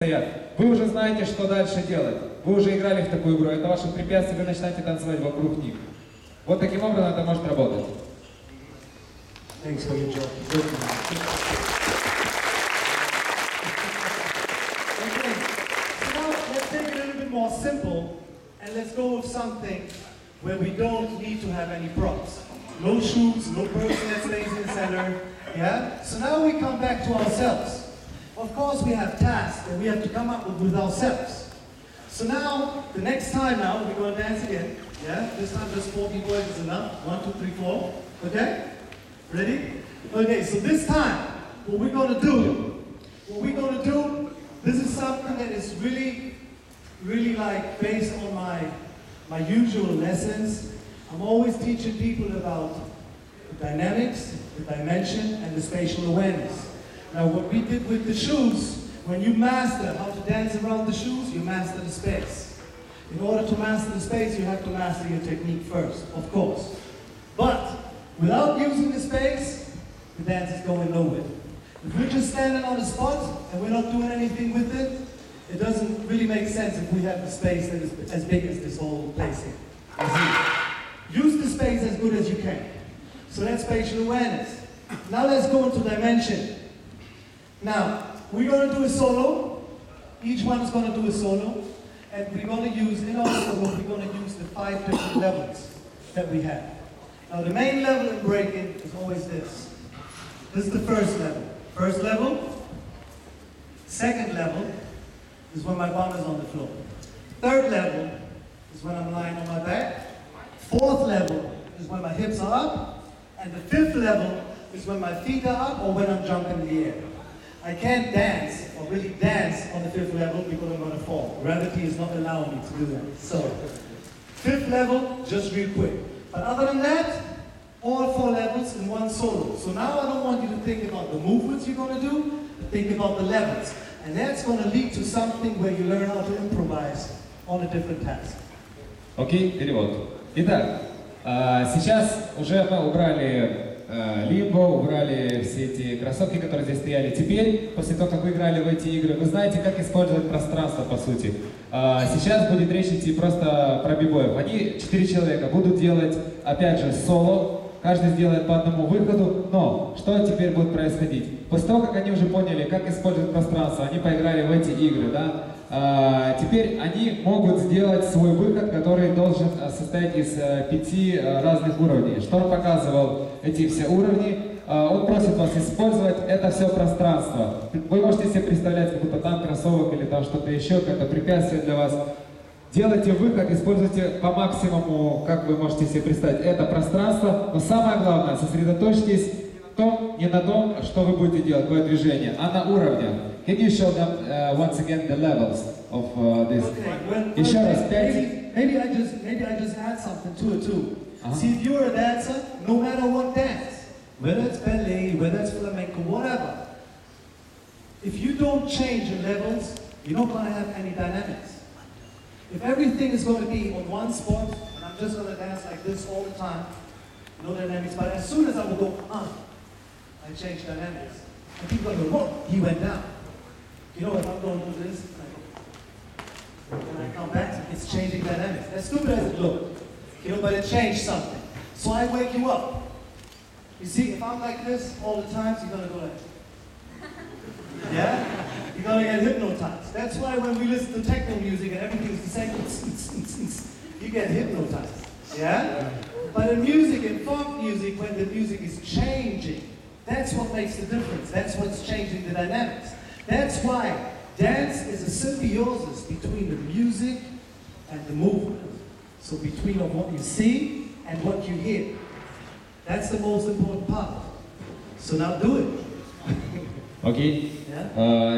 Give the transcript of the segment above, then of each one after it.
Вы уже знаете, что дальше делать. Вы уже играли в такую игру. Это ваше препятствие, вы начинаете танцевать вокруг них. Вот таким образом это может работать. Thanks for your job. Okay, so now let's take it a little bit more simple and let's go with something where we don't need to have any props. No shoes, no person that stays in the center. Yeah? So now we come back to ourselves. Of course we have tasks that we have to come up with ourselves. So now, the next time now, we're going to dance again. Yeah? This time just 4 BBOYs is enough. 1, 2, 3, 4. Okay? Ready? Okay, so this time, what we're going to do, this is something that is really like based on my usual lessons. I'm always teaching people about the dynamics, the dimension, and the spatial awareness. Now what we did with the shoes, when you master how to dance around the shoes, you master the space. In order to master the space, you have to master your technique first, of course. But without using the space, the dance is going nowhere. If we're just standing on the spot and we're not doing anything with it, it doesn't really make sense if we have the space that is as big as this whole place here. You see? Use the space as good as you can. So that's spatial awareness. Now let's go into dimension. Now, we're going to do a solo. Each one is going to do a solo. And we're going to use, in our solo, we're going to use the 5 different levels that we have. Now, the main level in breaking is always this. This is the first level. First level. Second level is when my bum is on the floor. Third level is when I'm lying on my back. Fourth level is when my hips are up. And the fifth level is when my feet are up or when I'm jumping in the air. I can't dance, or really dance, on the fifth level because I'm going to fall. Gravity is not allowing me to do that. So, fifth level, just real quick. But other than that, all 4 levels in one solo. So now I don't want you to think about the movements you're going to do, but think about the levels. And that's going to lead to something where you learn how to improvise on a different task. Окей, перевод. Итак, сейчас уже мы убрали лимбо, убрали все эти кроссовки, которые здесь стояли. Теперь, после того, как вы играли в эти игры, вы знаете, как использовать пространство, по сути. Сейчас будет речь идти просто про бибоев. Они, 4 человека, будут делать, опять же, соло. Каждый сделает по одному выходу. Но, что теперь будет происходить? После того, как они уже поняли, как использовать пространство, они поиграли в эти игры, да? Теперь они могут сделать свой выход, который должен состоять из 5 разных уровней. Шторм показывал эти все уровни. Он просит вас использовать это все пространство. Вы можете себе представлять, как будто там кроссовок или там что-то еще, какое-то препятствие для вас. Делайте выход, используйте по максимуму, как вы можете себе представить, это пространство. Но самое главное, сосредоточьтесь не на том, что вы будете делать, какое движение, а на уровне. Can you show them once again the levels of this? Okay, Еще раз, 5. Maybe I just add something to it too. See, if you're a dancer, no matter what dance, whether it's ballet, whether it's flamenco, whatever, if you don't change your levels, you're not going to have any dynamics. If everything is going to be on one spot, and I'm just going to dance like this all the time, no dynamics, but as soon as I will go, I change dynamics. And people are going, whoa, he went down. You know, if I'm going to do this, and I come back, it's changing dynamics. As stupid as it looks, you know, but it changed something. So I wake you up. You see, if I'm like this all the time, you're going to go like, yeah? You're going to get hypnotized. That's why when we listen to techno music and everything's the same, you get hypnotized, yeah? But in music, in funk music, when the music is changing, that's what makes the difference. That's what's changing the dynamics. That's why dance is a symbiosis between the music and the movement. So between of what you see and what you hear. That's the most important part. So now do it. Окей.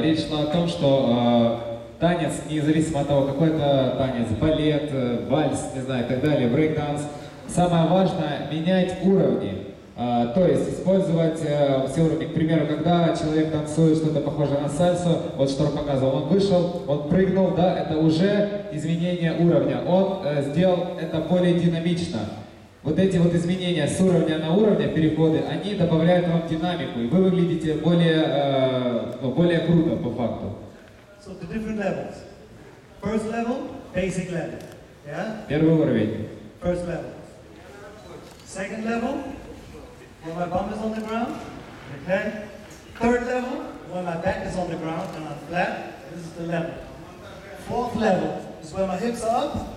Речь шла о том, что танец, независимо от того, какой это танец, балет, вальс, не знаю, и так далее, брейк-данс, самое важное — менять уровни. То есть использовать все уровни. К примеру, когда человек танцует что-то похожее на сальсу, вот Шторм показывал, он вышел, он прыгнул, да, это уже изменение уровня. Он сделал это более динамично. Вот эти вот изменения с уровня на уровень, переходы, они добавляют вам динамику, и вы выглядите более круто по факту. So the different levels. First level, basic level. Yeah? Первый уровень. First level. Second level, where my bum is on the ground. Okay? Third level, where my back is on the ground and I'm flat. This is the level. Fourth level is where my hips are up.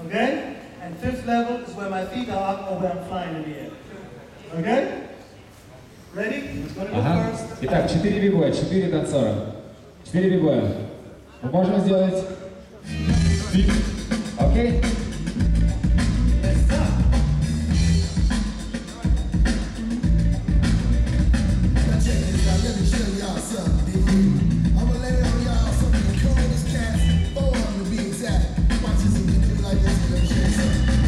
Okay? And fifth level is where my feet are up or where I'm flying in the air. Okay? Ready? It's gonna go Ага. first. Итак, 4 бибоя, 4 танцора. 4 бибоя. Мы можем сделать биг. Окей? Let's start. Let me show y'all something. I'ma lay on y'all some of the coolest cats. 4 of them to be exact. Watch this and get you like this. Let me show you something.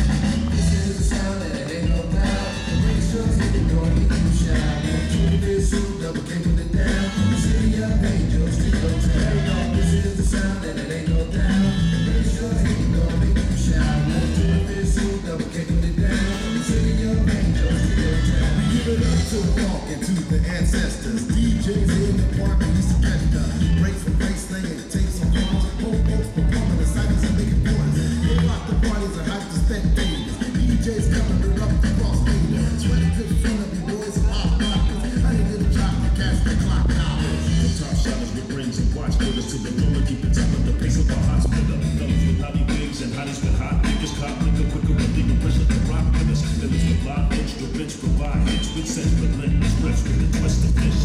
This is the sound and it ain't no doubt. The race trucks hit the door and you shout. Two this suit, double K put it down. The city of angels, street hotel. This is the sound and it ain't no doubt. The race trucks hit the door and you shout. Two this suit, double K put it down. The city of angels, street hotel. Give it up to the walk and to the ancestors. DJs in the park and used to catch the breaks for race singing, take some calls, folks performing the cycles and making points. They rock the parties and hype the spectators. DJs coming to up the cross fader. 25th front of the boys and hot rockers. I ain't gonna drop the cash the clock hours. The top shotters with rings and watch glitters to the roller, keep the top of the pace of the hospital. Fellas with hobby wigs and hotties with hot niggas, cop liquor quicker and leaving pressure to rock with us. Villains with live instruments provide hits with sense, relentless riffs with a twist of fish.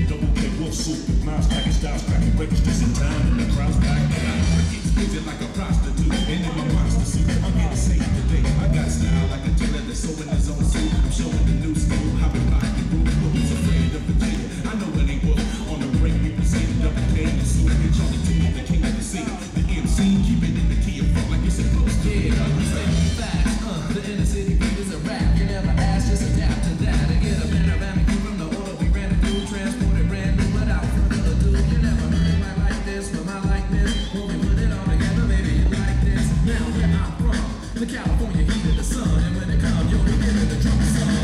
Double K wolf soup with mouse packing styles, cracking registers in town and the crowd's back. I keep squeezing like a prostitute, and in my monster suit, I'm getting saved today. I got style like a jailer that's sewing his own suit. I'm showing the new school, how we rock the group. Who's afraid of the jig? I know it ain't wolf. On the break, we present double K and suit. And Charlie T, the king of the scene. The MC, keep it in the key of funk like it's supposed to. Yeah, I'm saying facts. The inner city beat is a rap. You never ask, just adapt to that. And get a panoramic view from the order we ran it through. Transported random without further ado. You never heard it quite like this, but my like this. When we put it all together, maybe you like this. Now where I'm from, the California heat of the sun. And when it comes, yo, we give it the drum song.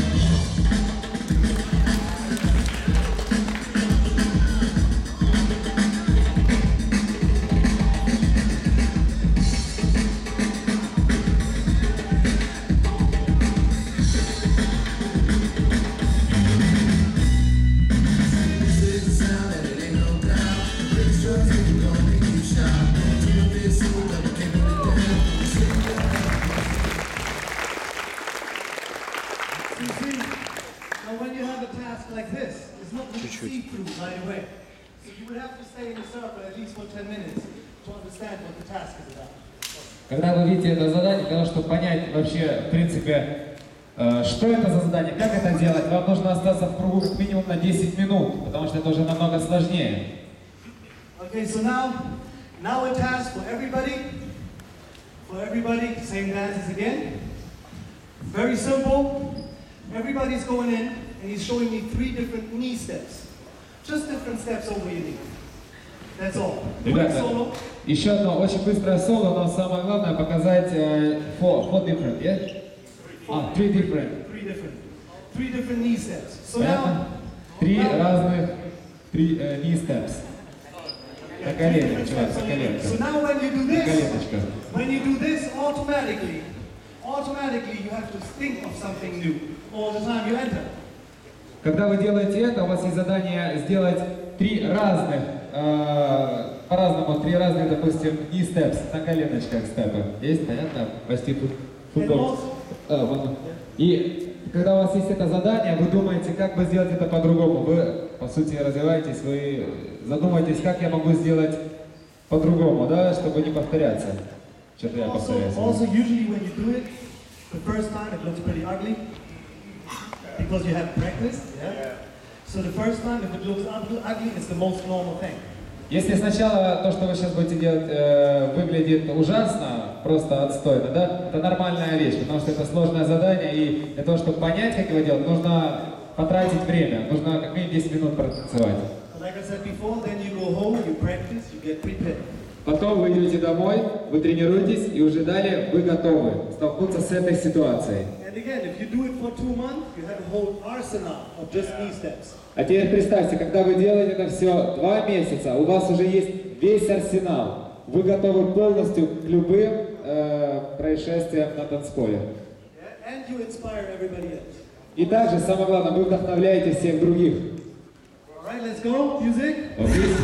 You see, now when you have a task like this, it's not really see-through right away. So you would have to stay in the circle at least for 10 minutes to understand what the task is about. Когда вы видите это задание, для того, чтобы понять вообще, в принципе, что это за задание, как это делать, вам нужно остаться в кругу как минимум на 10 минут, потому что это уже намного сложнее. Okay, so now a task for everybody. For everybody, same dances again. Very simple. Everybody's going in and he's showing me 3 different knee steps. Just different steps over your knee. That's all. Quick Ребята, solo. еще одно очень быстрое соло, но самое главное показать four different, yeah? Three different. Three different knee steps. So Понятно? now, 3 разных knee steps. На коленях, чувак, на коленях. so now when you do На this, коленочках. when you do this automatically you have to think of something new all the time you enter. Когда вы делаете это, у вас есть задание сделать 3 разных, по-разному, 3 разных, допустим, knee steps, на коленочках степы. Есть, понятно? Почти футбол. И когда у вас есть это задание, вы думаете, как бы сделать это по-другому. Вы, по сути, развиваетесь, вы задумаетесь, как я могу сделать по-другому, да, чтобы не повторяться. Что-то я повторяюсь. Also, usually when you do it, the first time it looks pretty ugly because you have practiced. Yeah? So the first time, if it looks ugly, it's the most normal thing. Если сначала то, что вы сейчас будете делать, выглядит ужасно, просто отстойно, да, это нормальная вещь, потому что это сложное задание, и для того, чтобы понять, как его делать, нужно потратить время, нужно как минимум 10 минут протанцевать. Like I said before, then you go home, you practice, you get prepared. Потом вы идете домой, вы тренируетесь, и уже далее вы готовы столкнуться с этой ситуацией. And again, if you do it for 2 months, you have a whole arsenal of just knee steps. А теперь представьте, когда вы делаете это все 2 месяца, у вас уже есть весь арсенал. Вы готовы полностью к любым происшествиям на танцполе. Yeah? And you inspire everybody else. И также, самое главное, вы вдохновляете всех других. All right, let's go. Music. Окей?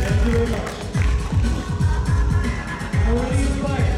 Thank you very much. Already inspired.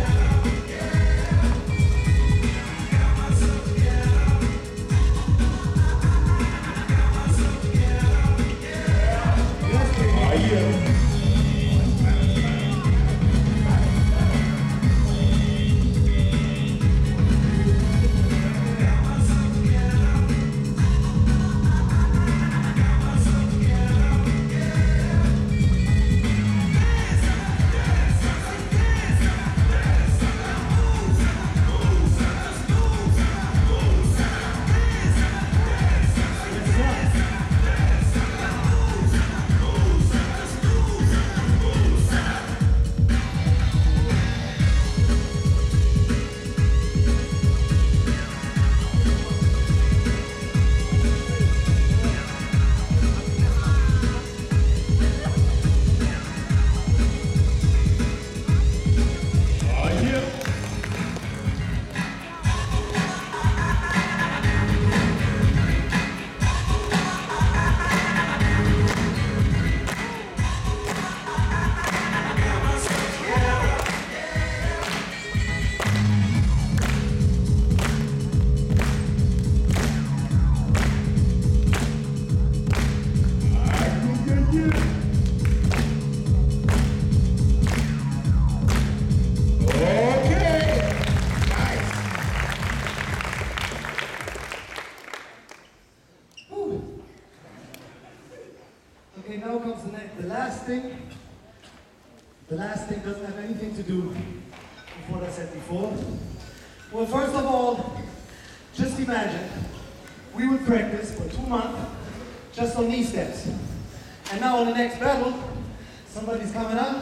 Okay, now comes the last thing. The last thing doesn't have anything to do with what I said before. Well, first of all, just imagine we would practice for 2 months just on knee steps. And now on the next battle, somebody's coming up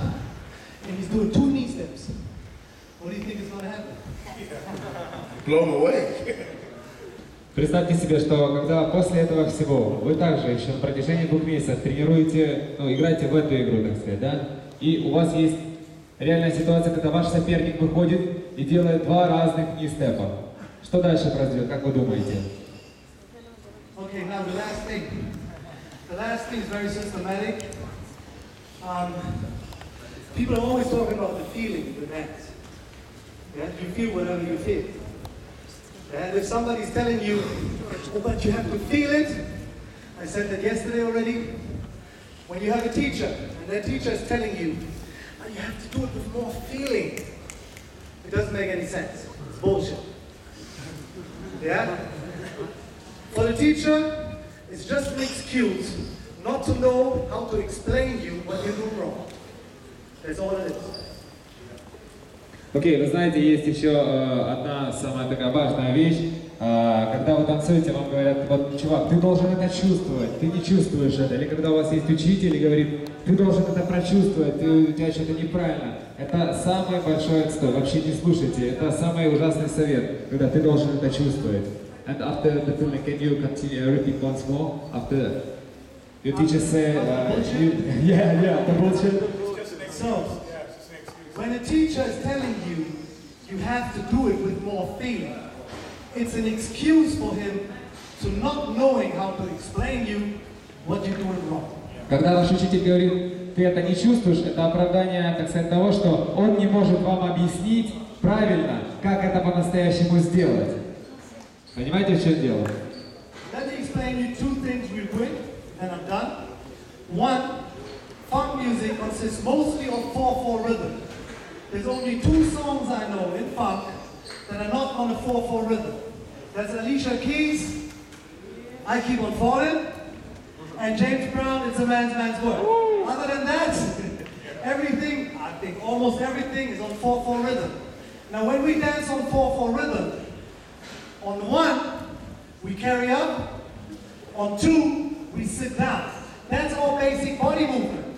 and he's doing 2 knee steps. What do you think is going to happen? Blown away. Представьте себе, что когда после этого всего вы также еще на протяжении 2 месяцев тренируете, играете в эту игру, так сказать, да? И у вас есть реальная ситуация, когда ваш соперник выходит и делает 2 разных кни-степа. Что дальше произойдет, как вы думаете? Okay, now the last thing. The last thing is very systematic. People are always talking about the feeling of the dance. Yeah, you feel whatever you feel. And if somebody's telling you, oh, but you have to feel it, I said that yesterday already. When you have a teacher, and that teacher is telling you, oh, you have to do it with more feeling, it doesn't make any sense. It's bullshit. Yeah? For the teacher, it's just an excuse not to know how to explain you what you're doing wrong. That's all it is. Окей, вы знаете, есть еще одна самая такая важная вещь. Когда вы танцуете, вам говорят, вот, чувак, ты должен это чувствовать, ты не чувствуешь это. Или когда у вас есть учитель и говорит, ты должен это прочувствовать, у тебя что-то неправильно. Это самый большой отстой, вообще не слушайте. Это самый ужасный совет, когда ты должен это чувствовать. And after the feeling, can you continue repeat once more? After your teacher say, yeah, the bullshit. So, when a teacher is telling you, you have to do it with more feeling, it's an excuse for him to not knowing how to explain you what you're doing wrong. Когда ваш учитель говорит, ты это не чувствуешь, это оправдание, так сказать, того, что он не может вам объяснить правильно, как это по-настоящему сделать. Понимаете, в чем дело? Let me explain you 2 things real quick, and I'm done. One, funk music consists mostly of 4/4 rhythm. There's only 2 songs I know in funk that are not on a 4/4 rhythm. That's Alicia Keys, I Keep on Falling, and James Brown, It's a Man's World. Other than that, everything, I think almost everything is on 4/4 rhythm. Now when we dance on 4/4 rhythm, on 1, we carry up. On 2, we sit down. That's our basic body movement.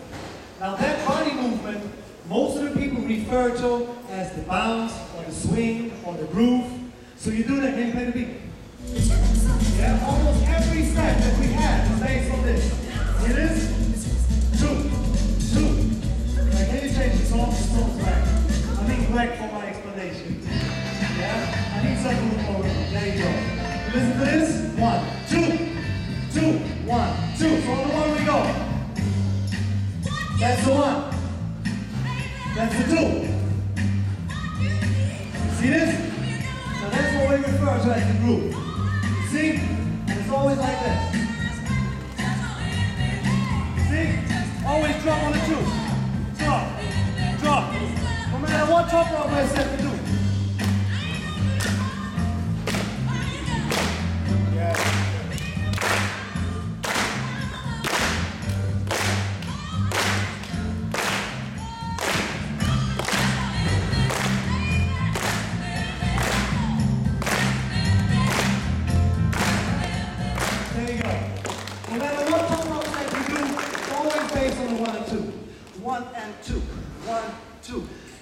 Now that body movement, most of the people refer to as the bounce, or the swing, or the groove. So you do that, can you play the beat? Yeah, almost every step that we have is based on this. It is 2, 2. Now can you change the song? The song's black. I mean black for my explanation. Yeah? I need something more. There you go. Listen to this. 1, 2, 2, 1, 2. So on the 1 we go. That's the 1. That's the 2. See this? Now that's what we refer to as the groove. See? And it's always like this. See? Always drop on the 2. Drop. Drop. No matter what top rope I said to do.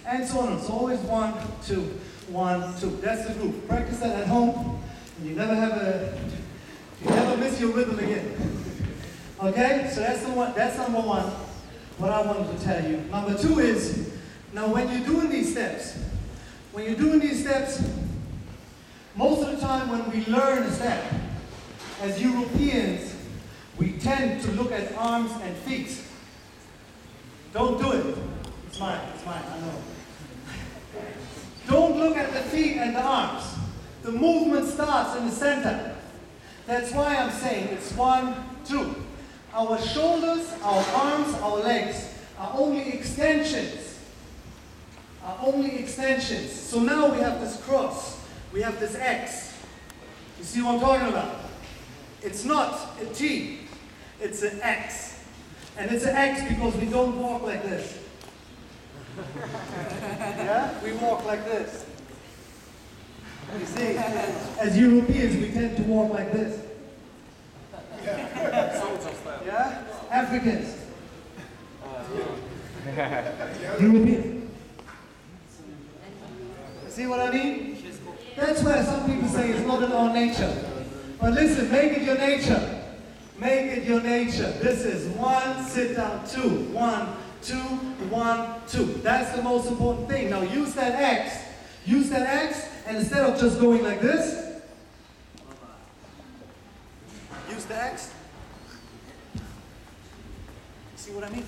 And so on. It's always 1, 2, 1, 2. That's the groove. Practice that at home, and you never miss your rhythm again. Okay? So that's the one. That's number 1. What I wanted to tell you. Number 2 is now when you're doing these steps, most of the time when we learn a step, as Europeans, we tend to look at arms and feet. Don't do it. It's mine, I know. Don't look at the feet and the arms. The movement starts in the center. That's why I'm saying it's 1, 2. Our shoulders, our arms, our legs are only extensions. So now we have this cross. We have this X. You see what I'm talking about? It's not a T. It's an X. And it's an X because we don't walk like this. Yeah? We walk like this. You see, as Europeans, we tend to walk like this. Yeah? Africans. Europeans. See what I mean? That's where some people say it's not in our nature. But listen, make it your nature. Make it your nature. This is 1, sit down, 2, 1, 2, 1, 2. That's the most important thing. Now use that X. Use that X, and instead of just going like this, use the X. See what I mean?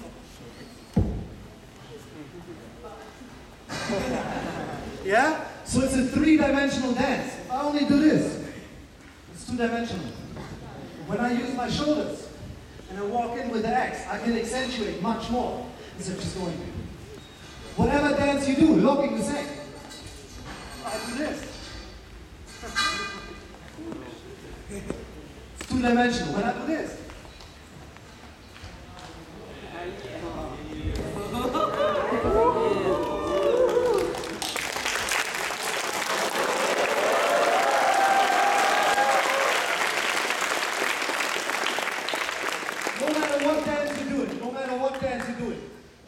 Yeah? So it's a 3-dimensional dance. If I only do this, it's 2-dimensional. When I use my shoulders and I walk in with the X, I can accentuate much more instead of just going. Whatever dance you do, looking the same. I do this. It's 2-dimensional. When I do this.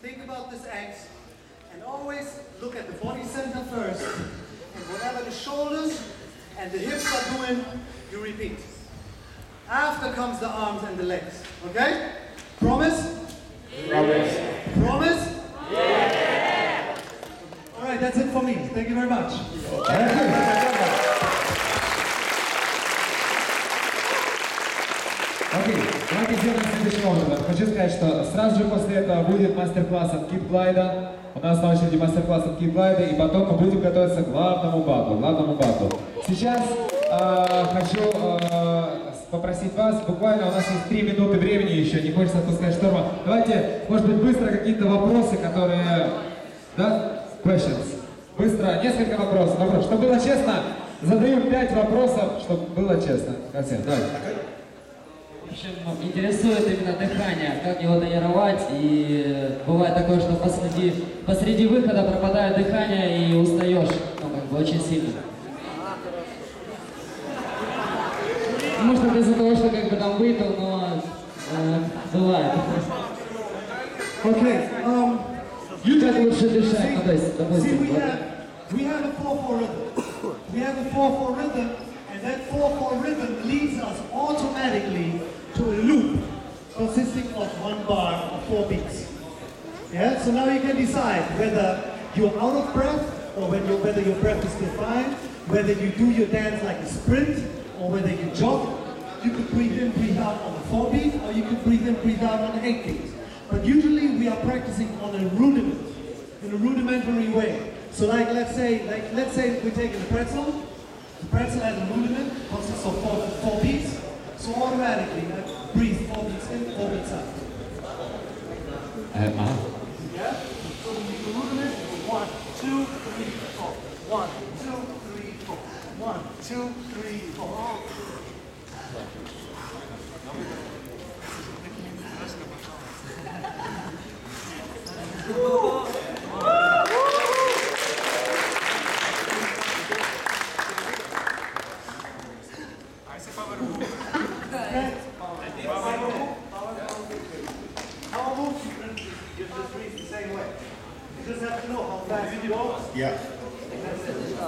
Think about this X and always look at the body center first, and whatever the shoulders and the hips are doing, you repeat. After comes the arms and the legs. Okay? Promise? Promise. Promise? Yeah! Alright, that's it for me. Thank you very much. Окей, давайте сделаем следующим образом. Хочу сказать, что сразу же после этого будет мастер-класс от кип-глайда. У нас на очереди мастер-класс от кип-глайда, и потом мы будем готовиться к главному батлу. Сейчас хочу попросить вас, буквально у нас есть 3 минуты времени еще, не хочется отпускать Шторма. Давайте, может быть, быстро какие-то вопросы, которые... Да? Questions. Быстро, несколько вопросов. Чтобы было честно, задаю 5 вопросов, чтобы было честно. Всем, давайте. В общем, интересует именно дыхание, как его тренировать, и бывает такое, что посреди выхода пропадает дыхание и устаешь, очень сильно. может это из-за того, что как бы там выпил, но бывает. Okay, Как лучше дышать, ну, то есть, see, допустим, we have a 4/4 rhythm. We have a 4/4 rhythm, and that 4/4 rhythm leads us automatically to a loop consisting of 1 bar of 4 beats. Yeah, so now you can decide whether you're out of breath or whether your breath is still fine, whether you do your dance like a sprint or whether you jog. You could breathe in, breathe out on the 4 beat, or you could breathe in, breathe out on the 8 beat. But usually we are practicing on a rudiment, in a rudimentary way. So like let's say we're taking a pretzel. The pretzel has a rudiment, consists of 4 beats. So automatically I breathe 4 beats in, 4 beats out. Yeah? So we do the rudiment, 1, 2, 3, 4. 1, 2, 3, 4. 1, 2, 3, 4.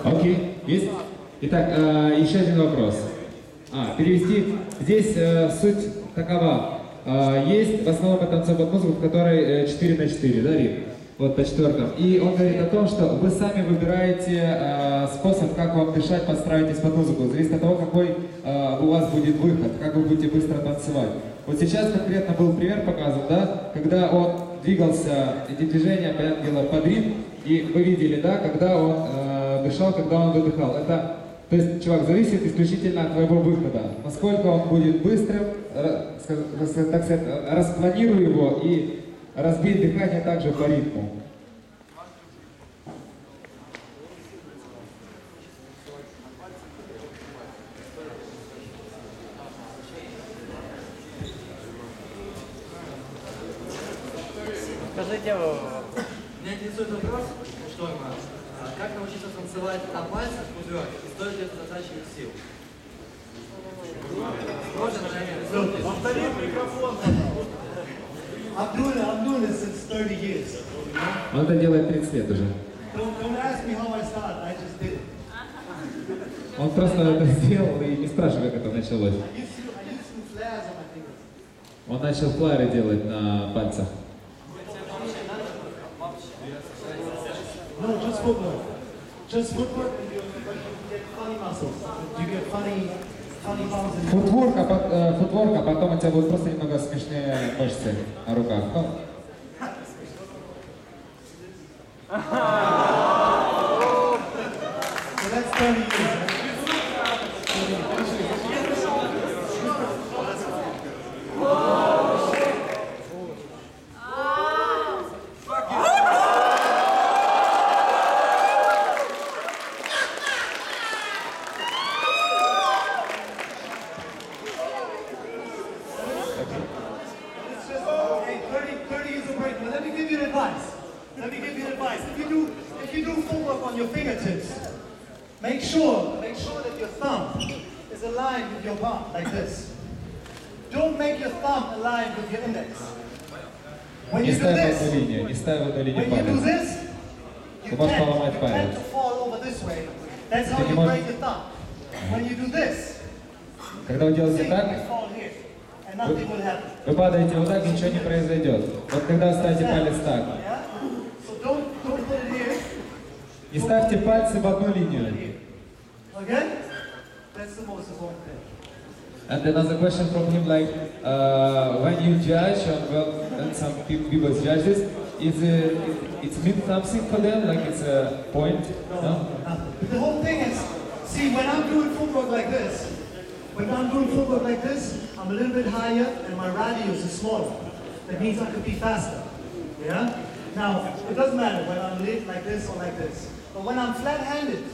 Окей, есть? Итак, еще один вопрос. Перевести. Здесь суть такова. Есть в основном это танцевая музыка, в которой 4/4, да, ритм? Вот по четвертым. И он говорит о том, что вы сами выбираете способ, как вам дышать, подстраивайтесь под музыку. Зависит от того, какой у вас будет выход, как вы будете быстро танцевать. Вот сейчас конкретно был пример показан, да, когда он двигался, эти движения, понятное дело, под ритм, и вы видели, да, когда он дышал, когда он выдыхал. Это, то есть, чувак, зависит исключительно от твоего выхода. Насколько он будет быстрым, так сказать, распланируй его и разбей дыхание также по ритму. Скажите, меня интересует вопрос, Шторма, как научиться танцевать на пальцах пузырек, и стоит ли это затрачивать сил? Повтори микрофон. I'm doing this since 30 years. Он это делает 30 лет уже. Don't ask me how I started, I just did it. Он просто это сделал и не спрашивай, как это началось. I used to do flares on my fingers. Он начал флайеры делать на пальцах. No, just footwork. Just footwork, and you get funny muscles. You get funny bounce in your Футворк, а потом у тебя будут просто немного смешные мышцы на руках. Ну. So that's 30 years. If you do footwork on your fingertips, make sure that your thumb is aligned with your palm, like this. Don't make your thumb aligned with your index. When you do this, you tend to fall over this way. That's how you break your thumb. When you do this, когда вы делаете так, you fall here, and nothing will happen. вы падаете вот так, ничего не произойдет. Вот когда вы ставите палец так. Don't put it here. Не ставьте пальцы в одну линию. Again? That's the most important thing. And another question from him, like, when you judge, and some people judge this, it means something for them, like it's a point? No? The whole thing is, see, when I'm doing footwork like this, I'm a little bit higher and my radius is smaller. That means I could be faster. Yeah? Now, it doesn't matter whether I'm lit like this or like this. But when I'm flat-handed,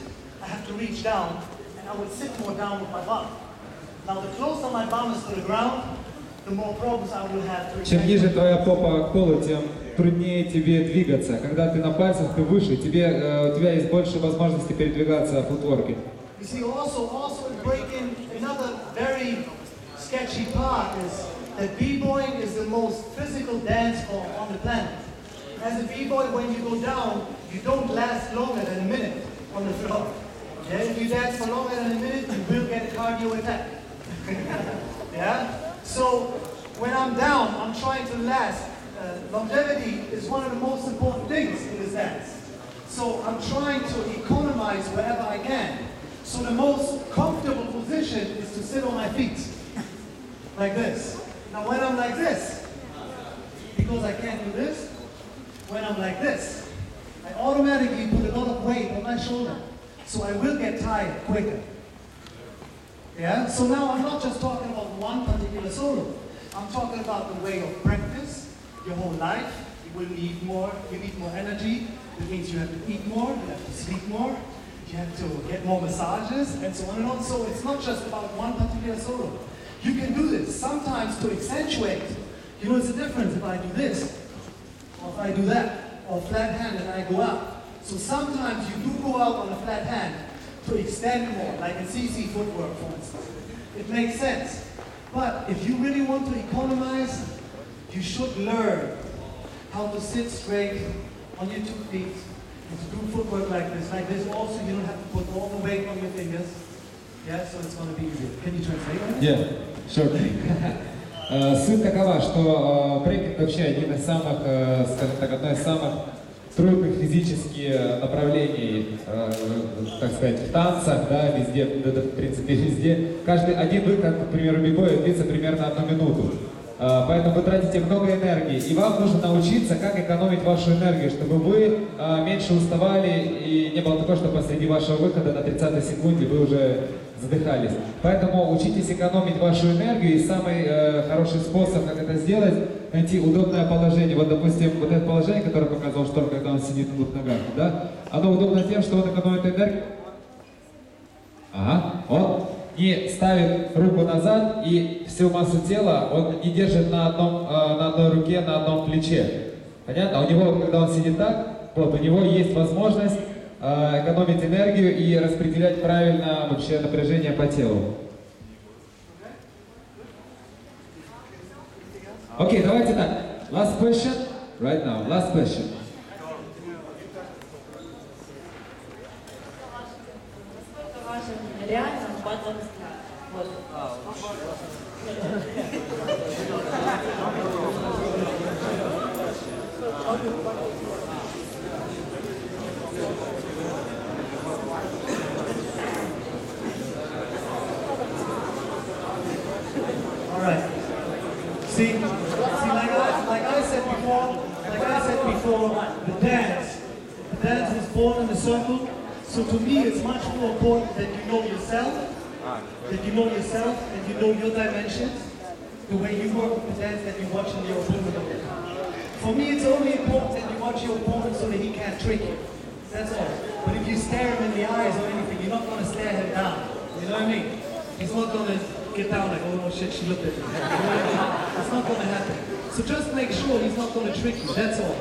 I have to reach down and I would sit more down with my bum. Now, the closer my bum is to the ground, the more problems I will have to. Чем ниже твоя попа к полу, тем труднее тебе двигаться. Когда ты на пальцах, ты выше, у тебя есть больше возможностей передвигаться в футворке. You see, also in breaking, another very sketchy part is that b-boying is the most physical dance form on the planet. As a b-boy, when you go down, you don't last longer than a minute on the floor. Yeah? If you dance for longer than a minute, you will get a cardio attack. Yeah? So when I'm down, I'm trying to last. Longevity is one of the most important things in this dance. So I'm trying to economize wherever I can. So the most comfortable position is to sit on my feet, like this. Now when I'm like this, because I can't do this, when I'm like this, I automatically put a lot of weight on my shoulder. So I will get tired quicker. Yeah? So now I'm not just talking about one particular solo. I'm talking about the way of practice, your whole life. You will need more, you need more energy. It means you have to eat more, you have to sleep more, you have to get more massages, and so on and on. So it's not just about one particular solo. You can do this sometimes to accentuate. You know, there's a difference if I do this, or if I do that, or flat hand and I go up. So sometimes you do go out on a flat hand to extend more, like in CC footwork, for instance. It makes sense. But if you really want to economize, you should learn how to sit straight on your 2 feet, and to do footwork like this. Like this also, you don't have to put all the weight on your fingers. Yeah, so it's going to be easier. Can you translate that? Yeah, sure thing. Суть такова, что брейкинг вообще один из самых, скажем так, одно из самых трудных физических направлений, так сказать, в танцах, да, везде, в принципе, везде. Каждый один выход, к примеру, бибоя длится примерно 1 минуту. Поэтому вы тратите много энергии, и вам нужно научиться, как экономить вашу энергию, чтобы вы меньше уставали, и не было такого, что посреди вашего выхода на 30-й секунде вы уже задыхались. Поэтому учитесь экономить вашу энергию, и самый хороший способ, как это сделать, найти удобное положение. Вот, допустим, вот это положение, которое показывал Шторм, когда он сидит на 2 ногах, да, оно удобно тем, что он экономит энергию. Ага, он не ставит руку назад, и всю массу тела он не держит на одной руке, на одном плече. Понятно? У него, когда он сидит так, вот, у него есть возможность экономить энергию и распределять правильно вообще напряжение по телу. Окей, давайте так. Last question, right now. Last question. Реально батлом вот. All right. See, like I said before, the dance was born in a circle. So to me, it's much more important that you know yourself, and you know your dimensions, the way you work with the dance that you're watching your opponent. For me, it's only important that you watch your opponent so that he can't trick you. That's all. But if you stare him in the eyes or anything, you're not going to stare him down. You know what I mean? He's not going to get down like, oh no shit, she looked at me. You know what I mean? It's not going to happen. So just make sure he's not going to trick you. That's all.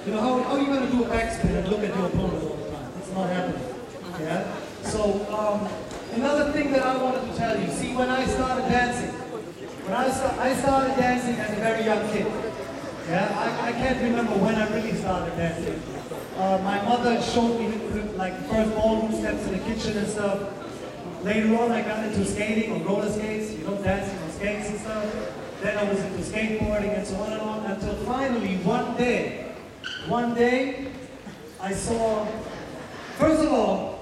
You know, how are you going to do a backspin and look at your opponent all the time? It's not happening. Yeah? So, another thing that I wanted to tell you, see, when I started dancing, I started dancing as a very young kid. Yeah, I can't remember when I really started dancing. My mother showed me like the first ballroom steps in the kitchen and stuff. Later on, I got into skating on roller skates, you know, dancing on skates and stuff. Then I was into skateboarding and so on, until finally one day, I saw, first of all,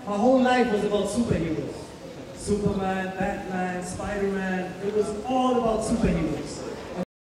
my whole life was about superheroes. Superman, Batman, Spider-Man, it was all about superheroes.